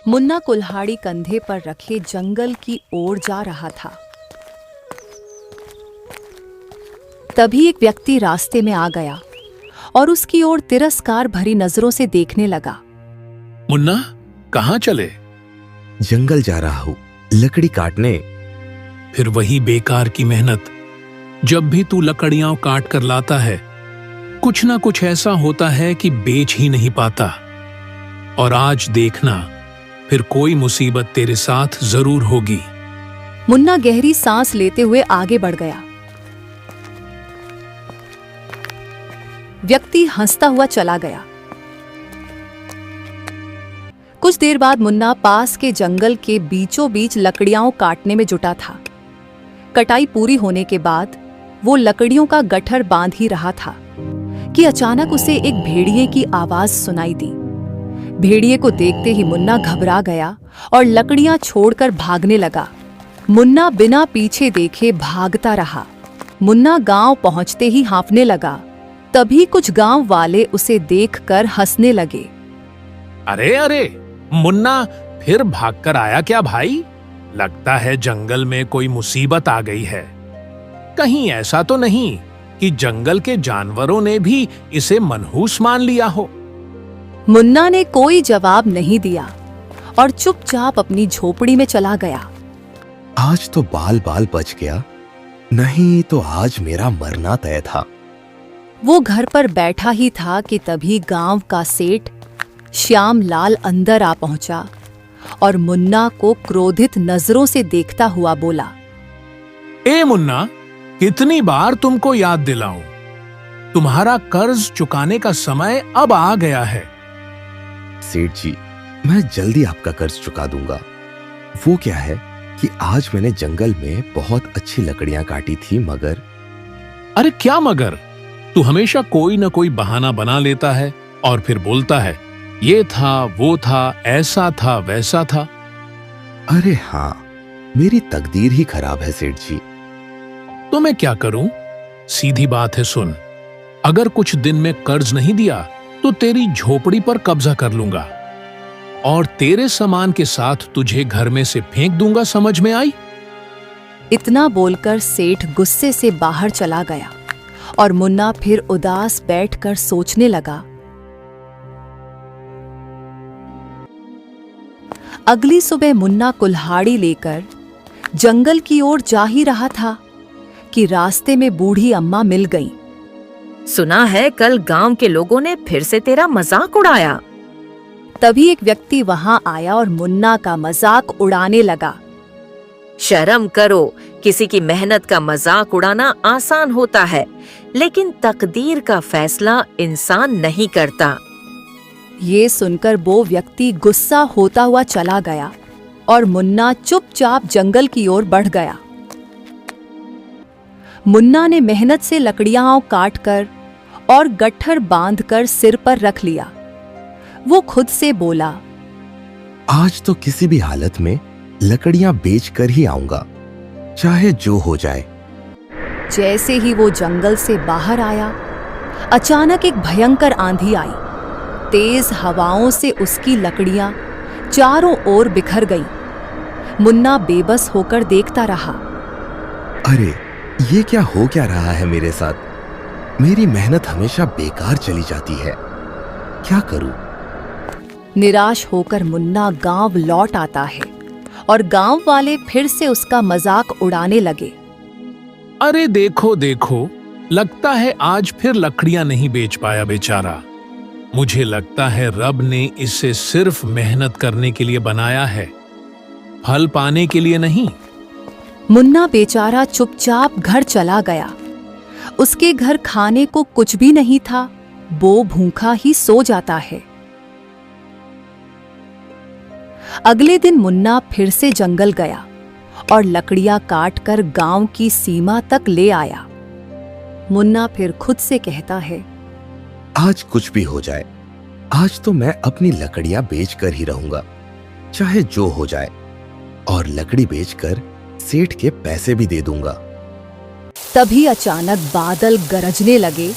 मुन्ना कुल्हाड़ी कंधे पर रखे जंगल की ओर जा रहा था। तभी एक व्यक्ति रास्ते में आ गया और उसकी ओर तिरस्कार भरी नजरों से देखने लगा। मुन्ना, कहाँ चले? जंगल जा रहा हूँ, लकड़ी काटने। फिर वही बेकार की मेहनत। जब भी तू लकड़ियां काट कर लाता है, कुछ ना कुछ ऐसा होता है कि बेच ही नहीं पाता। और आज देखना, फिर कोई मुसीबत तेरे साथ जरूर होगी। मुन्ना गहरी सांस लेते हुए आगे बढ़ गया। व्यक्ति हंसता हुआ चला गया। कुछ देर बाद मुन्ना पास के जंगल के बीचों बीच लकड़ियां काटने में जुटा था। कटाई पूरी होने के बाद वो लकड़ियों का गट्ठर बांध ही रहा था कि अचानक उसे एक भेड़िए की आवाज सुनाई दी। भेड़िए को देखते ही मुन्ना घबरा गया और लकड़ियां छोड़कर भागने लगा। मुन्ना बिना पीछे देखे भागता रहा। मुन्ना गांव पहुंचते ही हाँफने लगा। तभी कुछ गांव वाले उसे देखकर हंसने लगे। अरे अरे, मुन्ना फिर भागकर आया क्या भाई? लगता है जंगल में कोई मुसीबत आ गई है। कहीं ऐसा तो नहीं कि जंगल के जानवरों ने भी इसे मनहूस मान लिया हो? मुन्ना ने कोई जवाब नहीं दिया और चुपचाप अपनी झोपड़ी में चला गया। आज तो बाल बाल बच गया, नहीं तो आज मेरा मरना तय था। वो घर पर बैठा ही था कि तभी गांव का सेठ श्याम लाल अंदर आ पहुंचा और मुन्ना को क्रोधित नजरों से देखता हुआ बोला। ए मुन्ना, कितनी बार तुमको याद दिलाऊं? तुम्हारा कर्ज चुकाने का समय अब आ गया है। सेठ जी, मैं जल्दी आपका कर्ज चुका दूंगा। वो क्या है कि आज मैंने जंगल में बहुत अच्छी लकड़ियां काटी थी, मगर। अरे क्या मगर? तू हमेशा कोई न कोई बहाना बना लेता है और फिर बोलता है ये था, वो था, ऐसा था, वैसा था। अरे हाँ, मेरी तकदीर ही खराब है सेठ जी। तो मैं क्या करूं? सीधी बात है, सुन। अगर कुछ दिन में कर्ज नहीं दिया तो तेरी झोपड़ी पर कब्जा कर लूंगा और तेरे सामान के साथ तुझे घर में से फेंक दूंगा, समझ में आई? इतना बोलकर सेठ गुस्से से बाहर चला गया और मुन्ना फिर उदास बैठकर सोचने लगा। अगली सुबह मुन्ना कुल्हाड़ी लेकर जंगल की ओर जा ही रहा था कि रास्ते में बूढ़ी अम्मा मिल गईं। सुना है कल गांव के लोगों ने फिर से तेरा मजाक उड़ाया। तभी एक व्यक्ति वहां आया और मुन्ना का मजाक उड़ाने लगा। शर्म करो, किसी की मेहनत का मजाक उड़ाना आसान होता है, लेकिन तकदीर का फैसला इंसान नहीं करता। ये सुनकर वो व्यक्ति गुस्सा होता हुआ चला गया और मुन्ना चुपचाप जंगल की ओर बढ़ गया। मुन्ना ने मेहनत से लकड़ियां काटकर और गट्ठर बांधकर सिर पर रख लिया। वो खुद से बोला, आज तो किसी भी हालत में लकड़ियां बेच कर ही आऊंगा, चाहे जो हो जाए। जैसे ही वो जंगल से बाहर आया, अचानक एक भयंकर आंधी आई। तेज हवाओं से उसकी लकड़ियां चारों ओर बिखर गईं। मुन्ना बेबस होकर देखता रहा। अरे, ये क्या हो क्या रहा है मेरे साथ? मेरी मेहनत हमेशा बेकार चली जाती है, क्या करूं? निराश होकर मुन्ना गांव लौट आता है और गांव वाले फिर से उसका मजाक उड़ाने लगे। अरे देखो देखो, लगता है आज फिर लकड़ियां नहीं बेच पाया बेचारा। मुझे लगता है रब ने इसे सिर्फ मेहनत करने के लिए बनाया है, फल पाने के लिए नहीं। मुन्ना बेचारा चुपचाप घर चला गया। उसके घर खाने को कुछ भी नहीं था, वो भूखा ही सो जाता है। अगले दिन मुन्ना फिर से जंगल गया और लकड़ियां काटकर गांव की सीमा तक ले आया। मुन्ना फिर खुद से कहता है, आज कुछ भी हो जाए, आज तो मैं अपनी लकड़ियां बेचकर ही रहूंगा, चाहे जो हो जाए। और लकड़ी बेचकर सेठ के पैसे भी दे दूंगा। तभी अचानक बादल गरजने लगे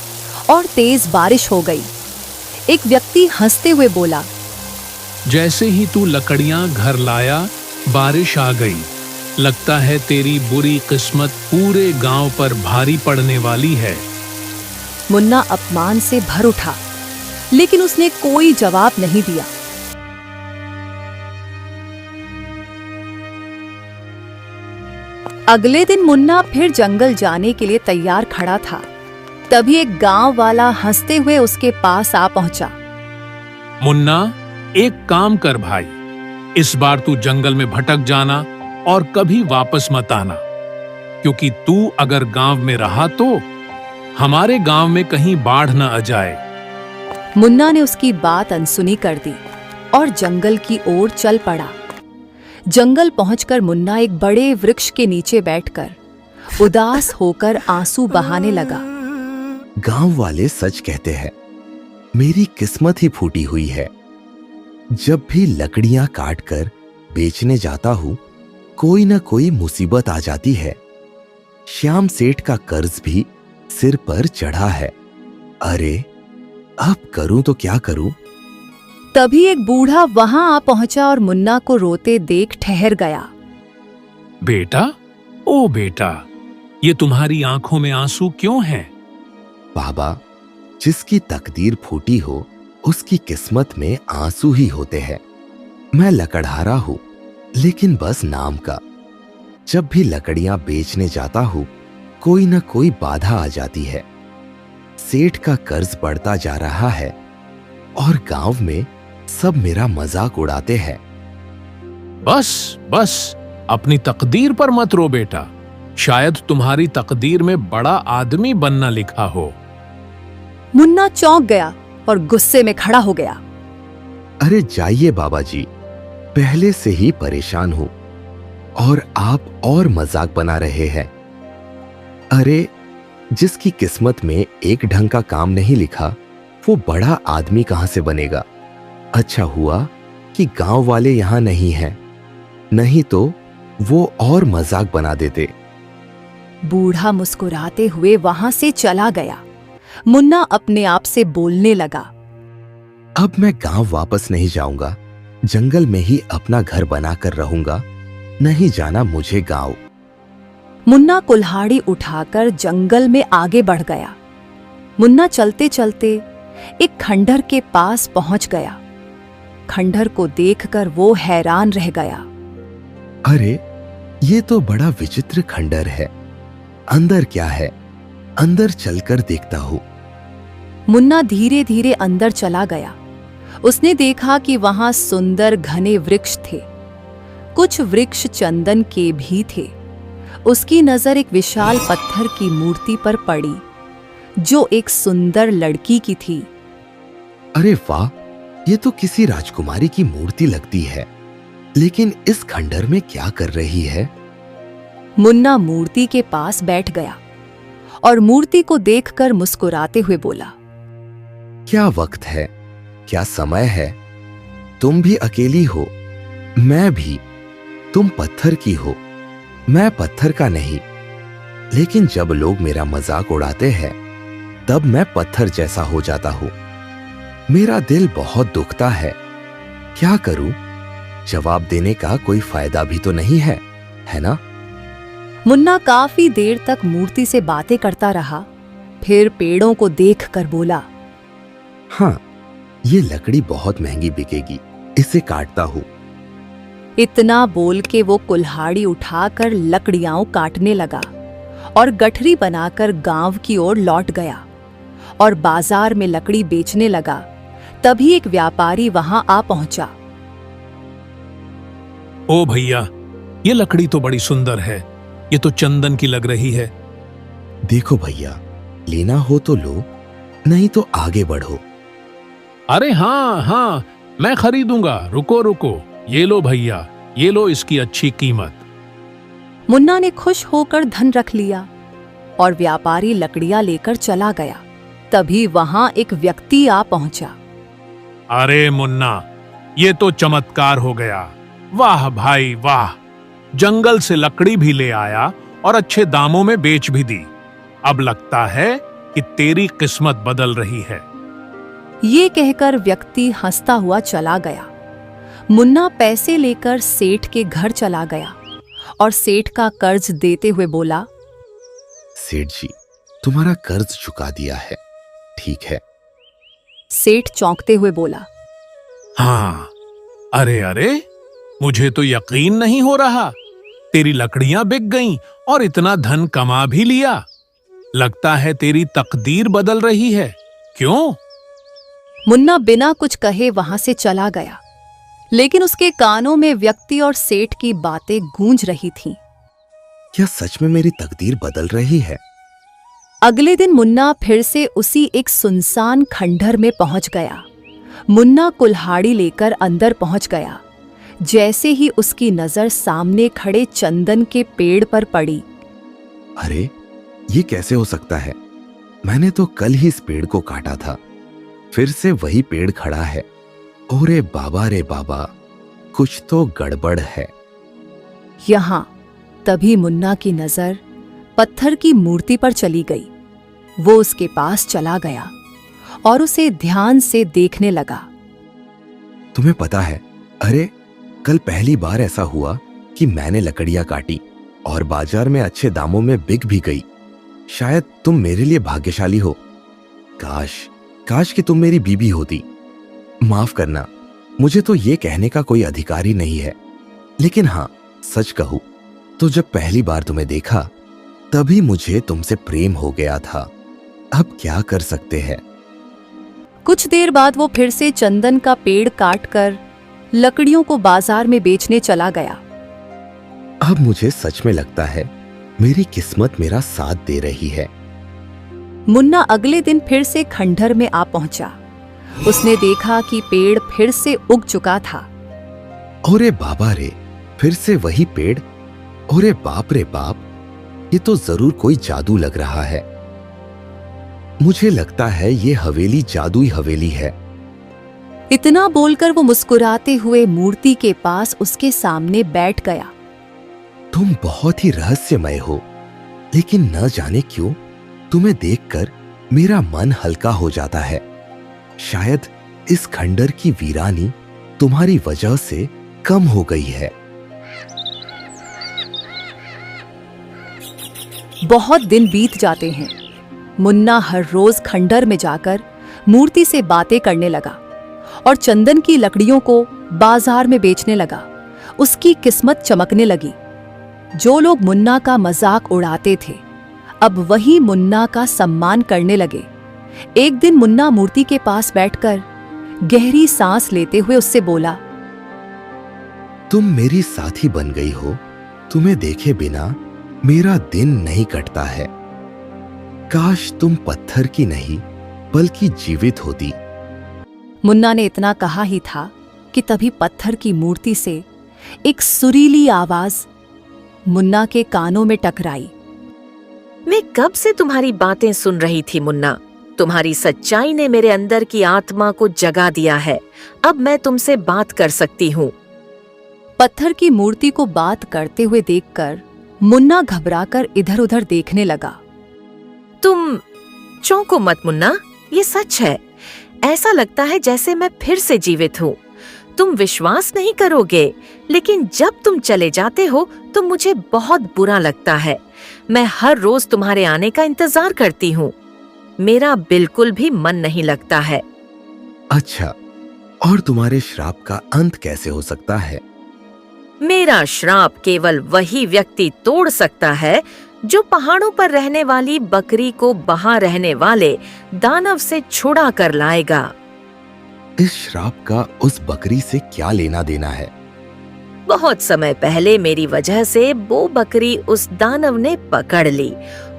और तेज बारिश हो गई। एक व्यक्ति हंसते हुए बोला, जैसे ही तू लकड़ियां घर लाया, बारिश आ गई। लगता है तेरी बुरी किस्मत पूरे गांव पर भारी पड़ने वाली है। मुन्ना अपमान से भर उठा, लेकिन उसने कोई जवाब नहीं दिया। अगले दिन मुन्ना फिर जंगल जाने के लिए तैयार खड़ा था। तभी एक गांव वाला हंसते हुए उसके पास आ पहुंचा। मुन्ना, एक काम कर भाई, इस बार तू जंगल में भटक जाना और कभी वापस मत आना, क्योंकि तू अगर गांव में रहा तो हमारे गांव में कहीं बाढ़ न आ जाए। मुन्ना ने उसकी बात अनसुनी कर दी और जंगल की ओर चल पड़ा। जंगल पहुंचकर मुन्ना एक बड़े वृक्ष के नीचे बैठकर उदास होकर आंसू बहाने लगा। गांव वाले सच कहते हैं, मेरी किस्मत ही फूटी हुई है। जब भी लकड़ियां काटकर बेचने जाता हूं, कोई न कोई मुसीबत आ जाती है। श्याम सेठ का कर्ज भी सिर पर चढ़ा है। अरे अब करूं तो क्या करूं? तभी एक बूढ़ा वहां आ पहुंचा और मुन्ना को रोते देख ठहर गया। बेटा, ओ बेटा, ये तुम्हारी आंखों में आंसू क्यों हैं? बाबा, जिसकी तकदीर फूटी हो उसकी किस्मत में आंसू ही होते हैं। मैं लकड़हारा हूं, लेकिन बस नाम का। जब भी लकड़ियां बेचने जाता हूं, कोई न कोई बाधा आ जाती है। सेठ का कर्ज बढ़ता जा रहा है और गांव में सब मेरा मजाक उड़ाते हैं। बस बस, अपनी तकदीर पर मत रो बेटा। शायद तुम्हारी तकदीर में बड़ा आदमी बनना लिखा हो। मुन्ना चौंक गया और गुस्से में खड़ा हो गया। अरे जाइए बाबा जी, पहले से ही परेशान हूं और आप और मजाक बना रहे हैं। अरे जिसकी किस्मत में एक ढंग का काम नहीं लिखा, वो बड़ा आदमी कहां से बनेगा? अच्छा हुआ कि गांव वाले यहां नहीं हैं, नहीं तो वो और मजाक बना देते। बूढ़ा मुस्कुराते हुए वहां से चला गया। मुन्ना अपने आप से बोलने लगा, अब मैं गांव वापस नहीं जाऊंगा, जंगल में ही अपना घर बनाकर रहूंगा। नहीं जाना मुझे गांव। मुन्ना कुल्हाड़ी उठाकर जंगल में आगे बढ़ गया। मुन्ना चलते चलते एक खंडहर के पास पहुंच गया। खंडहर को देखकर वो हैरान रह गया। अरे ये तो बड़ा विचित्र खंडहर है। अंदर क्या है? अंदर चलकर देखता हूं। मुन्ना धीरे धीरे अंदर चला गया। उसने देखा कि वहां सुंदर घने वृक्ष थे। कुछ वृक्ष चंदन के भी थे। उसकी नजर एक विशाल पत्थर की मूर्ति पर पड़ी, जो एक सुंदर लड़की की थी। अरे वाह, ये तो किसी राजकुमारी की मूर्ति लगती है, लेकिन इस खंडहर में क्या कर रही है? मुन्ना मूर्ति के पास बैठ गया और मूर्ति को देखकर मुस्कुराते हुए बोला, क्या वक्त है, क्या समय है? तुम भी अकेली हो, मैं भी। तुम पत्थर की हो, मैं पत्थर का नहीं। लेकिन जब लोग मेरा मजाक उड़ाते हैं, तब मैं पत्थर जैसा हो जाता हूं। मेरा दिल बहुत दुखता है। क्या करूं? जवाब देने का कोई फायदा भी तो नहीं है, है ना? मुन्ना काफी देर तक मूर्ति से बातें करता रहा। फिर पेड़ों को देखकर बोला, हाँ, ये लकड़ी बहुत महंगी बिकेगी, इसे काटता हूं। इतना बोल के वो कुल्हाड़ी उठाकर लकड़ियां काटने लगा और गठरी बनाकर गांव की ओर लौट गया और बाजार में लकड़ी बेचने लगा। तभी एक व्यापारी वहां आ पहुंचा। ओ भैया, ये लकड़ी तो बड़ी सुंदर है। ये तो चंदन की लग रही है। देखो भैया, लेना हो तो लो, नहीं तो आगे बढ़ो। अरे हाँ हाँ, मैं खरीदूंगा। रुको रुको, ये लो भैया, ये लो इसकी अच्छी कीमत। मुन्ना ने खुश होकर धन रख लिया और व्यापारी लकड़ियां लेकर चला गया। तभी वहां एक व्यक्ति आ पहुंचा। अरे मुन्ना, ये तो चमत्कार हो गया। वाह भाई वाह, जंगल से लकड़ी भी ले आया और अच्छे दामों में बेच भी दी। अब लगता है कि तेरी किस्मत बदल रही है। ये कहकर व्यक्ति हंसता हुआ चला गया। मुन्ना पैसे लेकर सेठ के घर चला गया और सेठ का कर्ज देते हुए बोला, सेठ जी, तुम्हारा कर्ज चुका दिया है, ठीक है। सेठ चौंकते हुए बोला, हाँ, अरे अरे, मुझे तो यकीन नहीं हो रहा। तेरी लकड़ियां बिक गईं और इतना धन कमा भी लिया। लगता है तेरी तकदीर बदल रही है, क्यों? मुन्ना बिना कुछ कहे वहां से चला गया, लेकिन उसके कानों में व्यक्ति और सेठ की बातें गूंज रही थीं। क्या सच में मेरी तकदीर बदल रही है? अगले दिन मुन्ना फिर से उसी एक सुनसान खंडहर में पहुंच गया। मुन्ना कुल्हाड़ी लेकर अंदर पहुंच गया। जैसे ही उसकी नजर सामने खड़े चंदन के पेड़ पर पड़ी, अरे, ये कैसे हो सकता है? मैंने तो कल ही इस पेड़ को काटा था, फिर से वही पेड़ खड़ा है। ओरे बाबा रे बाबा, कुछ तो गड़बड़ है। यहां तभी मुन्ना की नजर पत्थर की मूर्ति पर चली गई। वो उसके पास चला गया और उसे ध्यान से देखने लगा। तुम्हें पता है, अरे, कल पहली बार ऐसा हुआ कि मैंने लकड़ियां काटी और बाजार में अच्छे दामों में बिक भी गई। शायद तुम मेरे लिए भाग्यशाली हो। काश कि तुम मेरी बीबी होती। माफ करना, मुझे तो ये कहने का कोई अधिकार ही नहीं है, लेकिन हाँ, सच कहूं तो जब पहली बार तुम्हें देखा तभी मुझे तुमसे प्रेम हो गया था। अब क्या कर सकते हैं। कुछ देर बाद वो फिर से चंदन का पेड़ काटकर लकड़ियों को बाजार में बेचने चला गया। अब मुझे सच में लगता है मेरी किस्मत मेरा साथ दे रही है। मुन्ना अगले दिन फिर से खंडहर में आ पहुंचा। उसने देखा कि पेड़ फिर से उग चुका था। ओरे बाबा रे, फिर से वही पेड़। ओरे बाप रे बाप, ये तो जरूर कोई जादू लग रहा है। मुझे लगता है ये हवेली जादुई हवेली है। इतना बोलकर वो मुस्कुराते हुए मूर्ति के पास उसके सामने बैठ गया। तुम बहुत ही रहस्यमय हो, लेकिन न जाने क्यों तुम्हें देखकर मेरा मन हल्का हो जाता है। शायद इस खंडर की वीरानी तुम्हारी वजह से कम हो गई है। बहुत दिन बीत जाते हैं। मुन्ना हर रोज खंडर में जाकर मूर्ति से बातें करने लगा और चंदन की लकड़ियों को बाजार में बेचने लगा। उसकी किस्मत चमकने लगी। जो लोग मुन्ना का मजाक उड़ाते थे, अब वही मुन्ना का सम्मान करने लगे। एक दिन मुन्ना मूर्ति के पास बैठकर गहरी सांस लेते हुए उससे बोला, तुम मेरी साथी बन गई हो। तुम्हें देखे बिना मेरा दिन नहीं कटता है। काश तुम पत्थर की नहीं बल्कि जीवित होती। मुन्ना ने इतना कहा ही था कि तभी पत्थर की मूर्ति से एक सुरीली आवाज मुन्ना के कानों में टकराई। मैं कब से तुम्हारी बातें सुन रही थी मुन्ना। तुम्हारी सच्चाई ने मेरे अंदर की आत्मा को जगा दिया है। अब मैं तुमसे बात कर सकती हूँ। पत्थर की मूर्ति को बात करते हुए देखकर मुन्ना घबराकर इधर-उधर देखने लगा। तुम चौंको मत मुन्ना, ये सच है। ऐसा लगता है जैसे मैं फिर से जीवित हूँ। तुम विश्वास नहीं करोगे, लेकिन जब तुम चले जाते हो तो मुझे बहुत बुरा लगता है। मैं हर रोज तुम्हारे आने का इंतजार करती हूँ। मेरा बिल्कुल भी मन नहीं लगता है। अच्छा, और तुम्हारे श्राप का अंत कैसे हो सकता है? मेरा श्राप केवल वही व्यक्ति तोड़ सकता है जो पहाड़ों पर रहने वाली बकरी को वहां रहने वाले दानव से छुड़ा कर लाएगा। इस श्राप का उस बकरी से क्या लेना देना है? बहुत समय पहले मेरी वजह से वो बकरी उस दानव ने पकड़ ली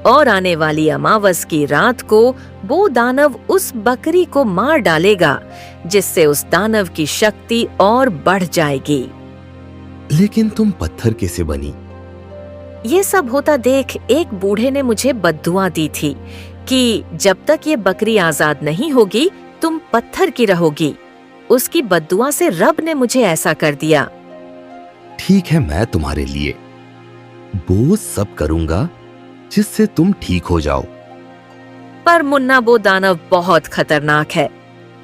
और आने वाली अमावस की रात को वो दानव उस बकरी को मार डालेगा, जिससे उस दानव की शक्ति और बढ़ जाएगी। लेकिन तुम पत्थर कैसे बनी? ये सब होता देख एक बूढ़े ने मुझे बद्दुआ दी थी कि जब तक ये बकरी आजाद नहीं होगी तुम पत्थर की रहोगी। उसकी बद्दुआ से रब ने मुझे ऐसा कर दिया। ठीक है, मैं तुम्हारे लिए वो सब करूंगा जिससे तुम ठीक हो जाओ। पर मुन्ना, वो दानव बहुत खतरनाक है।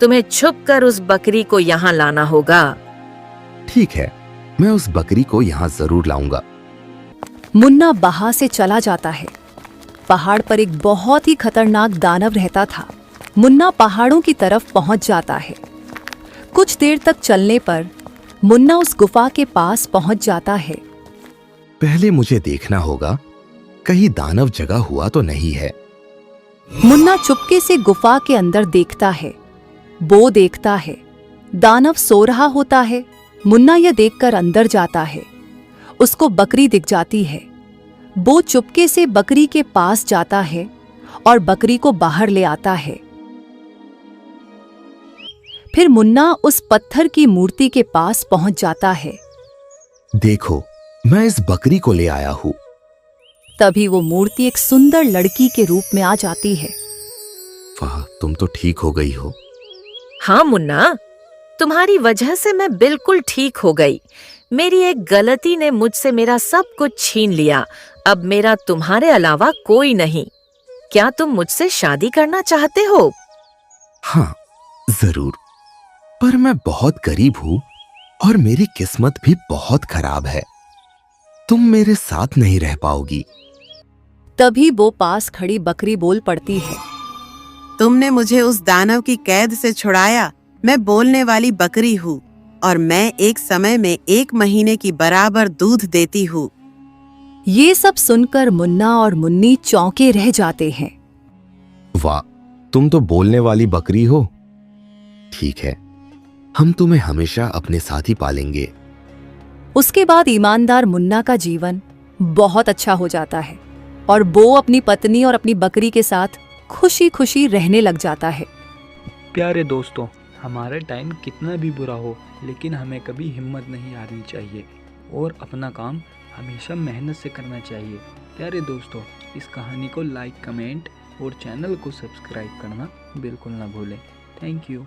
तुम्हें छुपकर उस बकरी को यहाँ लाना होगा। ठीक है, मैं उस बकरी को यहाँ जरूर लाऊंगा। मुन्ना वहां से चला जाता है। पहाड़ पर एक बहुत ही खतरनाक दानव रहता था। मुन्ना पहाड़ों की तरफ पहुंच जाता है। कुछ देर तक चलने पर मुन्ना उस गुफा के पास पहुंच जाता है। पहले मुझे देखना होगा कहीं दानव जगा हुआ तो नहीं है। मुन्ना चुपके से गुफा के अंदर देखता है। वो देखता है दानव सो रहा होता है। मुन्ना यह देखकर अंदर जाता है। उसको बकरी दिख जाती है। वो चुपके से बकरी के पास जाता है और बकरी को बाहर ले आता है। फिर मुन्ना उस पत्थर की मूर्ति के पास पहुंच जाता है। देखो, मैं इस बकरी को ले आया हूँ। तभी वो मूर्ति एक सुंदर लड़की के रूप में आ जाती है। वाह, तुम तो ठीक हो गई हो। हाँ मुन्ना, तुम्हारी वजह से मैं बिल्कुल ठीक हो गई। मेरी एक गलती ने मुझसे मेरा सब कुछ छीन लिया। अब मेरा तुम्हारे अलावा कोई नहीं। क्या तुम मुझसे शादी करना चाहते हो? हाँ, जरूर। पर मैं बहुत गरीब हूँ और मेरी किस्मत भी बहुत खराब है। तुम मेरे साथ नहीं रह पाओगी। तभी वो पास खड़ी बकरी बोल पड़ती है। तुमने मुझे उस दानव की कैद से छुड़ाया। मैं बोलने वाली बकरी हूँ और मैं एक समय में 1 महीने की बराबर दूध देती हूँ। ये सब सुनकर मुन्ना और मुन्नी चौंके रह जाते हैं। वाह, तुम तो बोलने वाली बकरी हो। ठीक है, हम तुम्हें हमेशा अपने साथ ही पालेंगे। उसके बाद ईमानदार मुन्ना का जीवन बहुत अच्छा हो जाता है और वो अपनी पत्नी और अपनी बकरी के साथ खुशी खुशी रहने लग जाता है। प्यारे दोस्तों, हमारा टाइम कितना भी बुरा हो लेकिन हमें कभी हिम्मत नहीं हारनी चाहिए और अपना काम हमेशा मेहनत से करना चाहिए। प्यारे दोस्तों, इस कहानी को लाइक, कमेंट और चैनल को सब्सक्राइब करना बिल्कुल ना भूलें। Thank you.